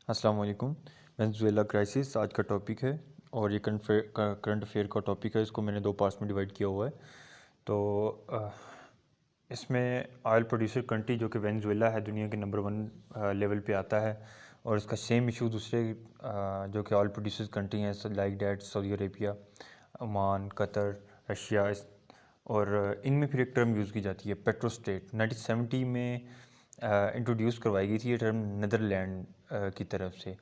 अस्सलाम वालेकुम। Venezuela crisis आज का टॉपिक है और ये करंट अफेयर का टॉपिक है। इसको मैंने दो पार्ट्स में डिवाइड किया हुआ है। तो इसमें ऑयल प्रोड्यूसर कंट्री जो कि वेनेज़ुएला है दुनिया के नंबर 1 लेवल पे आता है और इसका सेम इशू दूसरे जो कि ऑयल प्रोड्यूसर कंट्री हैं like that Saudi Arabia, Oman, Qatar, Russia और इनमें फिर एक टर्म यूज़ की जाती है पेट्रोस्टेट। 1970 में इंट्रोड्यूस करवाई गई थी ये टर्म नीदरलैंड की तरफ से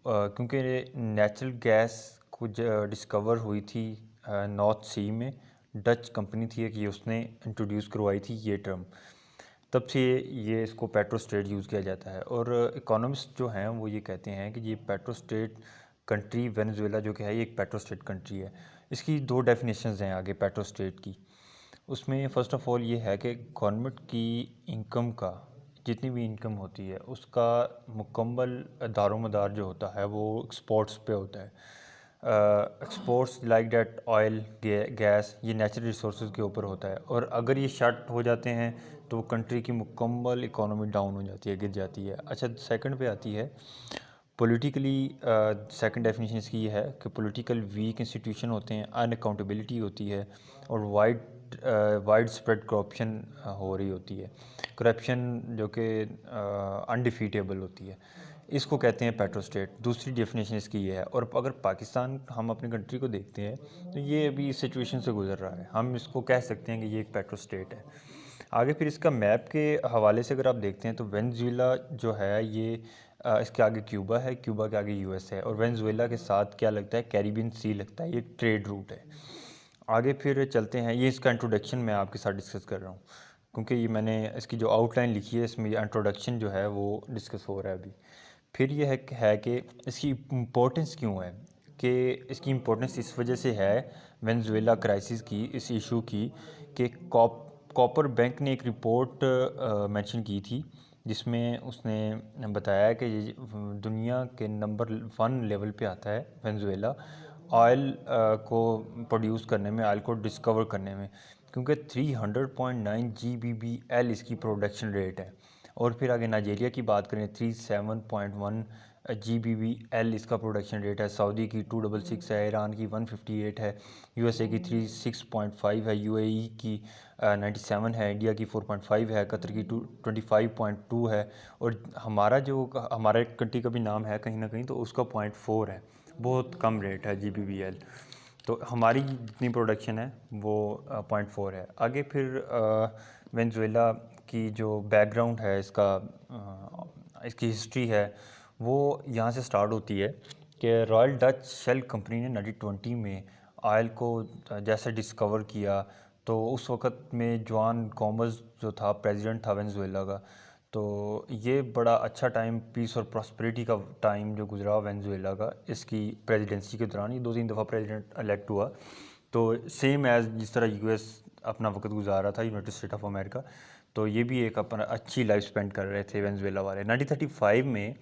क्योंकि नेचुरल गैस कुछ डिस्कवर हुई थी नॉर्थ सी में। डच कंपनी थी कि उसने इंट्रोड्यूस करवाई थी ये टर्म। तब से ये इसको पेट्रोस्टेट यूज़ किया जाता है और इकोनॉमिस्ट जो हैं वो ये कहते हैं कि ये पेट्रोस्टेट कंट्री वेनेज़ुएला जो कि है ये एक पेट्रोस्टेट कंट्री है। इसकी दो डेफिनेशंस हैं आगे पेट्रोस्टेट की। उसमें फ़र्स्ट ऑफ़ ऑल ये है कि गवर्नमेंट की इनकम का जितनी भी इनकम होती है उसका मुकम्मल दारोमदार जो होता है वो एक्सपोर्ट्स पे होता है। Exports like that oil, gas, ये नेचुरल रिसोर्स के ऊपर होता है और अगर ये शट हो जाते हैं तो कंट्री की मुकम्मल इकोनॉमी डाउन हो जाती है, गिर जाती है। अच्छा, सेकंड पे आती है पॉलिटिकली। सेकंड डेफिनेशन इसकी ये है कि पॉलिटिकल वीक इंस्टीट्यूशन होते हैं, अनअकाउंटेबिलिटी होती है और वाइड स्प्रेड करप्शन हो रही होती है। करप्शन जो कि अनडिफीटेबल होती है, इसको कहते हैं पेट्रोस्टेट। दूसरी डेफिनेशन इसकी ये है। और अगर पाकिस्तान हम अपनी कंट्री को देखते हैं तो ये अभी इस सिचुएशन से गुजर रहा है। हम इसको कह सकते हैं कि ये एक पेट्रोस्टेट है। आगे फिर इसका मैप के हवाले से अगर आप देखते हैं तो वेनेज़ुएला जो है ये इसके आगे क्यूबा है, क्यूबा के आगे यूएस है और वेनेज़ुएला के साथ क्या लगता है, कैरिबियन सी लगता है। ये ट्रेड रूट है। आगे फिर चलते हैं, ये इसका इंट्रोडक्शन मैं आपके साथ डिस्कस कर रहा हूँ क्योंकि ये मैंने इसकी जो आउटलाइन लिखी है इसमें इंट्रोडक्शन जो है वो डिस्कस हो रहा है अभी। फिर ये है कि इसकी इम्पोर्टेंस क्यों है, कि इसकी इम्पोर्टेंस इस वजह से है वेनेज़ुएला क्राइसिस की, इस इशू की, कि कॉपर बैंक ने एक रिपोर्ट मेंशन की थी जिसमें उसने बताया कि ये दुनिया के नंबर 1 लेवल पे आता है वेनेज़ुएला ऑयल को प्रोड्यूस करने में, ऑयल को डिस्कवर करने में, क्योंकि 300.9 GBBL इसकी प्रोडक्शन रेट है। और फिर आगे नाइजीरिया की बात करें 37.1 GBBL इसका प्रोडक्शन रेट है। सऊदी की 266 है, ईरान की 158 है, यूएसए की 36.5 है, यूएई की 97 है, इंडिया की 4.5 है, कतर की 25.2 है और हमारे कंट्री का भी नाम है कहीं ना कहीं तो उसका 0.4 है। बहुत कम रेट है GBBL। तो हमारी जितनी प्रोडक्शन है वो 0.4 है। आगे फिर वेनेज़ुएला की जो बैकग्राउंड है इसकी हिस्ट्री है वो यहाँ से स्टार्ट होती है कि रॉयल डच शेल कंपनी ने 1920 में ऑयल को जैसे डिस्कवर किया तो उस वक़्त में जुआन गोमेज़ जो था प्रेसिडेंट था वेनेज़ुएला का। तो ये बड़ा अच्छा टाइम, पीस और प्रॉस्पेरिटी का टाइम जो गुजरा वेनेज़ुएला का इसकी प्रेसिडेंसी के दौरान। ये 2-3 दफ़ा प्रेसिडेंट इलेक्ट हुआ। तो सेम एज़ जिस तरह यूएस अपना वक्त गुजार रहा था, यूनाइटेड स्टेट ऑफ अमेरिका, तो ये भी एक अपना अच्छी लाइफ स्पेंड कर रहे थे वेनेज़ुएला वाले। 1935 में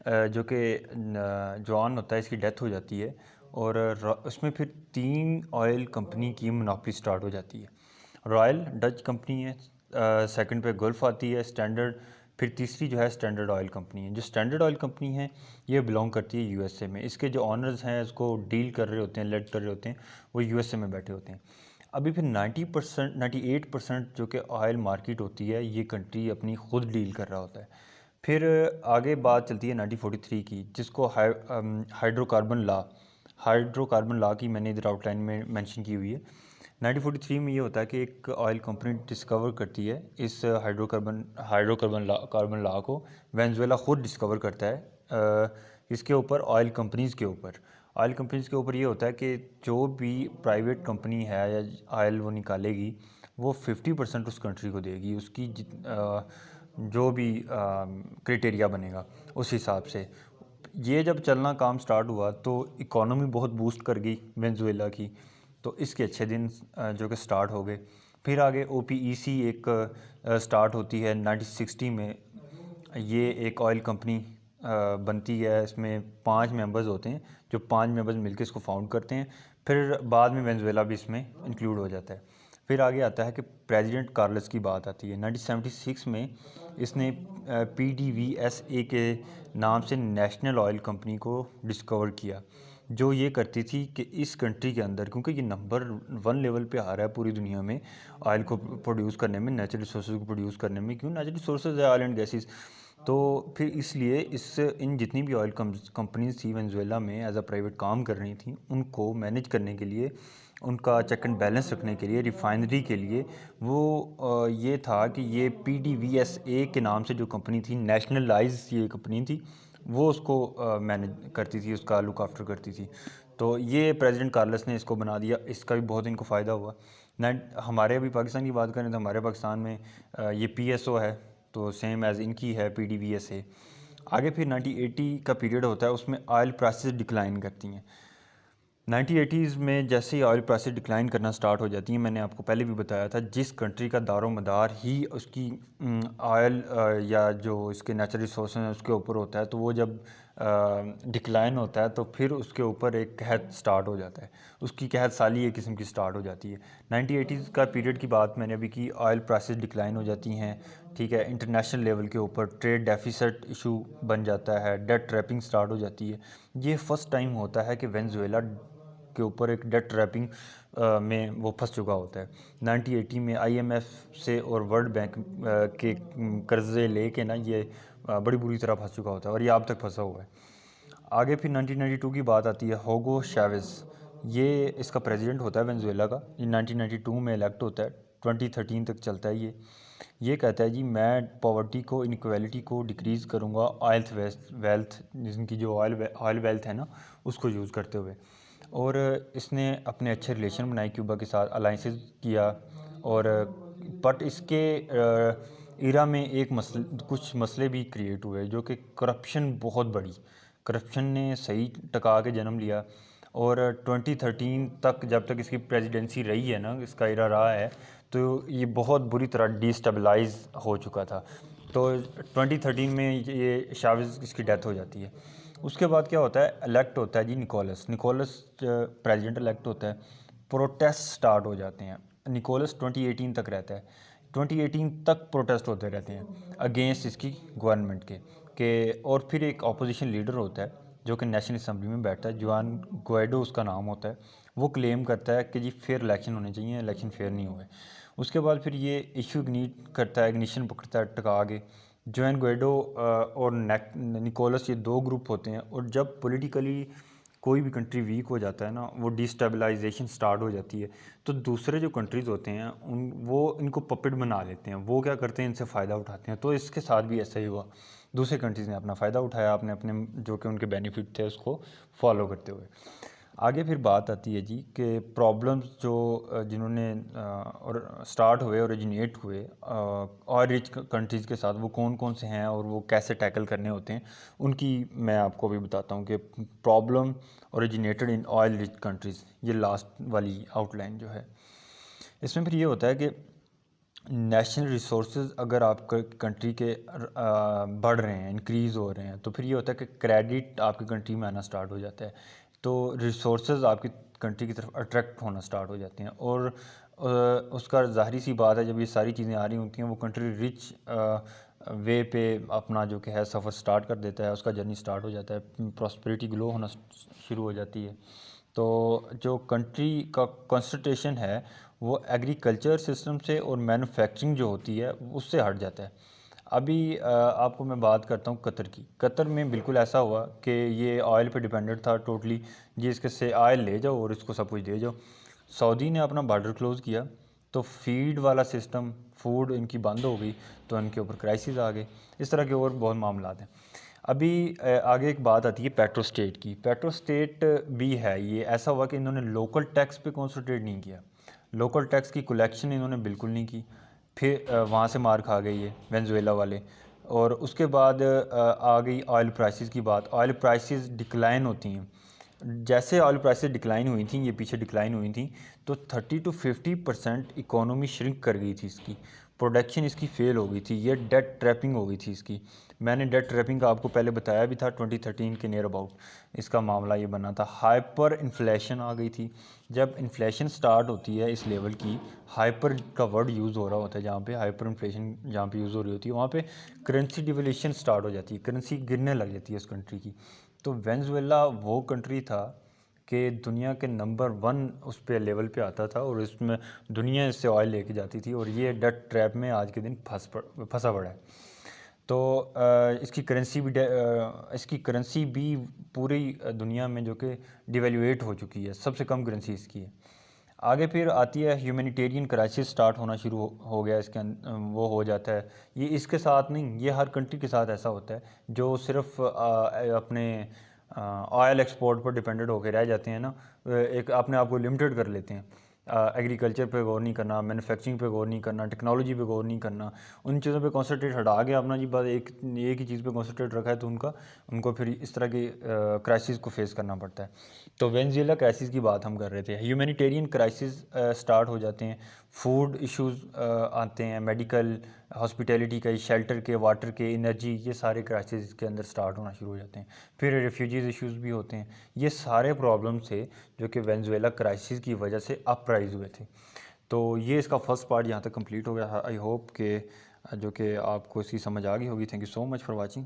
जो कि जुआन होता है इसकी डेथ हो जाती है और उसमें फिर 3 ऑयल कंपनी की मोनोपोली स्टार्ट हो जाती है। रॉयल डच कंपनी है, सेकंड पे गल्फ़ आती है, स्टैंडर्ड, फिर तीसरी जो है स्टैंडर्ड ऑयल कंपनी है। जो स्टैंडर्ड ऑयल कंपनी है ये बिलोंग करती है यूएसए में। इसके जो ऑनर्स हैं इसको डील कर रहे होते हैं, लेड कर रहे होते हैं, वो यूएसए में बैठे होते हैं। अभी फिर 90% 98% जो कि ऑयल मार्केट होती है ये कंट्री अपनी खुद डील कर रहा होता है। फिर आगे बात चलती है 1943 की, जिसको हाइड्रोकार्बन लॉ की मैंने इधर आउटलाइन में मेंशन की हुई है। 1943 में ये होता है कि एक ऑयल कंपनी डिस्कवर करती है इस कार्बन लॉ को। वेनेज़ुएला खुद डिस्कवर करता है इसके ऊपर ऑयल कंपनीज़ के ऊपर ये होता है कि जो भी प्राइवेट कंपनी है या ऑयल वो निकालेगी वो 50% उस कंट्री को देगी, उसकी जो भी क्राइटेरिया बनेगा उस हिसाब से। ये जब चलना काम स्टार्ट हुआ तो इकोनॉमी बहुत बूस्ट कर गई वेनेज़ुएला की। तो इसके अच्छे दिन जो कि स्टार्ट हो गए। फिर आगे OPEC एक स्टार्ट होती है 1960 में। ये एक ऑयल कंपनी बनती है, इसमें 5 मेंबर्स होते हैं, जो 5 मेंबर्स मिलकर इसको फाउंड करते हैं। फिर बाद में वेनेज़ुएला भी इसमें इंक्लूड हो जाता है। फिर आगे आता है कि प्रेसिडेंट कार्लस की बात आती है। 1976 में इसने PDVSA के नाम से नेशनल ऑयल कंपनी को डिस्कवर किया, जो ये करती थी कि इस कंट्री के अंदर, क्योंकि ये नंबर 1 लेवल पे आ रहा है पूरी दुनिया में ऑयल को प्रोड्यूस करने में, नेचुरल रिसोर्सेज को प्रोड्यूस करने में, क्यों नेचुरल रिसोर्सेज है ऑयल एंड गैसेस, तो फिर इसलिए इन जितनी भी ऑयल कंपनीज थी वेनेजुएला में एज अ प्राइवेट काम कर रही थी, उनको मैनेज करने के लिए, उनका चेक एंड बैलेंस रखने के लिए, रिफाइनरी के लिए वो ये था कि ये PDVSA के नाम से जो कंपनी थी, नेशनलाइज ये कंपनी थी, वो उसको मैनेज करती थी, उसका लुक आफ्टर करती थी। तो ये प्रेसिडेंट कार्लस ने इसको बना दिया, इसका भी बहुत इनको फ़ायदा हुआ। हमारे अभी पाकिस्तान की बात करें तो हमारे पाकिस्तान में ये PSO है, तो सेम एज़ इनकी है PDVSA। आगे फिर 1980 का पीरियड होता है, उसमें ऑयल प्राइसेस डिक्लाइन करती हैं। 1980s में जैसे ही ऑयल प्राइसेस डिक्लाइन करना स्टार्ट हो जाती हैं, मैंने आपको पहले भी बताया था, जिस कंट्री का दारोमदार ही उसकी ऑयल या जो इसके नेचुरल रिसोर्स हैं उसके ऊपर होता है, तो वो जब डिक्लाइन होता है तो फिर उसके ऊपर एक कहत स्टार्ट हो जाता है, उसकी कहत साली एक किस्म की स्टार्ट हो जाती है। 1980s का पीरियड की बात मैंने अभी की, ऑयल प्राइसेस डिक्लाइन हो जाती हैं, ठीक है, इंटरनेशनल लेवल के ऊपर ट्रेड डेफिसिट इशू बन जाता है, डेट ट्रैपिंग स्टार्ट हो जाती है। ये फर्स्ट टाइम होता है कि वेनेजुएला के ऊपर एक डेट ट्रैपिंग में वो फंस चुका होता है। 1980 में IMF से और वर्ल्ड बैंक के कर्जे लेके ना ये बड़ी बुरी तरह फंस चुका होता है, और ये अब तक फंसा हुआ है। आगे फिर 1992 की बात आती है, होगो चैवेज़, ये इसका प्रेसिडेंट होता है वेनेजुएला का। ये 1992 में इलेक्ट होता है, 2013 तक चलता है ये कहता है जी मैं पॉवर्टी को, इनक्वालिटी को डिक्रीज़ करूँगा ऑयल वेल्थ, जिनकी जो ऑयल वेल्थ है ना, उसको यूज़ करते हुए। और इसने अपने अच्छे रिलेशन बनाए क्यूबा के साथ, अलाइंसेस किया, और बट इसके इरा में कुछ मसले भी क्रिएट हुए, जो कि करप्शन बहुत बड़ी, करप्शन ने सही टका के जन्म लिया। और 2013 तक, जब तक इसकी प्रेसिडेंसी रही है ना, इसका इरा रहा है, तो ये बहुत बुरी तरह डिस्टेबलाइज हो चुका था। तो 2013 में ये चावेज़ इसकी डेथ हो जाती है। उसके बाद क्या होता है, इलेक्ट होता है जी निकोलस प्रेसिडेंट इलेक्ट होता है। प्रोटेस्ट स्टार्ट हो जाते हैं। निकोलस 2018 तक रहता है, 2018 तक प्रोटेस्ट होते रहते हैं अगेंस्ट इसकी गवर्नमेंट के। और फिर एक अपोजिशन लीडर होता है जो कि नेशनल असम्बली में बैठता है, जुआन गुएडो उसका नाम होता है। वो क्लेम करता है कि जी फेयर इलेक्शन होने चाहिए, इलेक्शन फेयर नहीं हुए। उसके बाद फिर ये इशू इग्निशन पकड़ता है टका आगे। जुआन गुएडो और निकोलस, ये दो ग्रुप होते हैं, और जब पॉलिटिकली कोई भी कंट्री वीक हो जाता है ना, वो डिस्टेबलाइजेशन स्टार्ट हो जाती है, तो दूसरे जो कंट्रीज़ होते हैं वो इनको पपेट बना लेते हैं, वो क्या करते हैं, इनसे फ़ायदा उठाते हैं। तो इसके साथ भी ऐसा ही हुआ, दूसरे कंट्रीज़ ने अपना फ़ायदा उठाया, अपने अपने जो कि उनके बेनिफिट थे उसको फॉलो करते हुए। आगे फिर बात आती है जी कि प्रॉब्लम्स जो जिन्होंने और स्टार्ट हुए, ओरिजिनेट हुए और रिच कंट्रीज़ के साथ, वो कौन कौन से हैं और वो कैसे टैकल करने होते हैं, उनकी मैं आपको अभी बताता हूँ कि problem originated in oil rich countries, ये लास्ट वाली आउटलाइन जो है। इसमें फिर ये होता है कि नेशनल रिसोर्सेज अगर आप कंट्री के बढ़ रहे हैं, इंक्रीज़ हो रहे हैं, तो फिर ये होता है कि क्रेडिट आपकी कंट्री में आना स्टार्ट हो जाता है, तो रिसोर्सेज आपकी कंट्री की तरफ अट्रैक्ट होना स्टार्ट हो जाते हैं। और उसका ज़ाहिरी सी बात है, जब ये सारी चीज़ें आ रही होती हैं, वो कंट्री रिच वे पे अपना जो कि है सफ़र स्टार्ट कर देता है, उसका जर्नी स्टार्ट हो जाता है, प्रॉस्पेरिटी ग्लो होना शुरू हो जाती है। तो जो कंट्री का कंसंट्रेशन है वो एग्रीकल्चर सिस्टम से और मैन्युफैक्चरिंग जो होती है उससे हट जाता है। अभी आपको मैं बात करता हूँ कतर की। कतर में बिल्कुल ऐसा हुआ कि ये ऑयल पे डिपेंडेंट था टोटली, जी इसके से ऑयल ले जाओ और इसको सब कुछ दे जाओ। सऊदी ने अपना बॉर्डर क्लोज़ किया, तो फीड वाला सिस्टम, फूड इनकी बंद हो गई, तो इनके ऊपर क्राइसिस आ गए। इस तरह के और बहुत मामला हैं। अभी आगे एक बात आती है पेट्रो स्टेट की। पेट्रो स्टेट भी है, ये ऐसा हुआ कि इन्होंने लोकल टैक्स पे कॉन्सनट्रेट नहीं किया, लोकल टैक्स की कलेक्शन इन्होंने बिल्कुल नहीं की। फिर वहाँ से मार खा गई ये वेनेजुएला वाले। और उसके बाद आ गई ऑयल प्राइसेस की बात। ऑयल प्राइसेस डिक्लाइन होती हैं, जैसे ऑयल प्राइसेस डिक्लाइन हुई थी, ये पीछे डिक्लाइन हुई थी, तो 30 to 50% इकोनॉमी श्रिंक कर गई थी इसकी। प्रोडक्शन इसकी फ़ेल हो गई थी, ये डेट ट्रैपिंग हो गई थी इसकी। मैंने डेट ट्रैपिंग का आपको पहले बताया भी था, 2013 के नियर अबाउट इसका मामला ये बना था। हाइपर इन्फ्लेशन आ गई थी। जब इन्फ्लेशन स्टार्ट होती है इस लेवल की, हाइपर का वर्ड यूज़ हो रहा होता है, जहाँ पे हाइपर इन्फ्लेशन जहाँ पे यूज़ हो रही होती है वहाँ पे करेंसी डिवैल्यूएशन स्टार्ट हो जाती है, करेंसी गिरने लग जाती है उस कंट्री की। तो वेनेजुएला वो कंट्री था कि दुनिया के नंबर 1 उस पे लेवल पे आता था और इसमें दुनिया इससे ऑयल लेके जाती थी, और ये डेट ट्रैप में आज के दिन फंसा पड़ा है। तो इसकी करेंसी भी पूरी दुनिया में जो कि डिवेल्यूएट हो चुकी है, सबसे कम करेंसी इसकी है। आगे फिर आती है ह्यूमैनिटेरियन क्राइसिस स्टार्ट होना शुरू हो गया इसके वो हो जाता है। ये इसके साथ नहीं, ये हर कंट्री के साथ ऐसा होता है जो सिर्फ अपने ऑयल एक्सपोर्ट पर डिपेंडेंट होकर रह जाते हैं ना, एक अपने आप को लिमिटेड कर लेते हैं। एग्रीकल्चर पे गौर नहीं करना, मैन्युफैक्चरिंग पे गौर नहीं करना, टेक्नोलॉजी पे गौर नहीं करना, उन चीज़ों पे कॉन्सेंट्रेट हटा के अपना जी बस एक ही चीज़ पे कॉन्सेंट्रेट रखा है, तो उनको फिर इस तरह की क्राइसिस को फेस करना पड़ता है। तो वेनेजुएला क्राइसिस की बात हम कर रहे थे। ह्यूमैनिटेरियन क्राइसिस स्टार्ट हो जाते हैं, फूड इश्यूज़ आते हैं, मेडिकल, हॉस्पिटैलिटी के, शेल्टर के, वाटर के, एनर्जी, ये सारे क्राइसिस के अंदर स्टार्ट होना शुरू हो जाते हैं। फिर रेफ्यूजीज़ इश्यूज़ भी होते हैं। ये सारे प्रॉब्लम्स थे जो कि वेनेजुएला क्राइसिस की वजह से अपराइज हुए थे। तो ये इसका फर्स्ट पार्ट यहाँ तक कंप्लीट हो गया। आई होप कि जो कि आपको इसकी समझ आ गई होगी। Thank you so much for watching.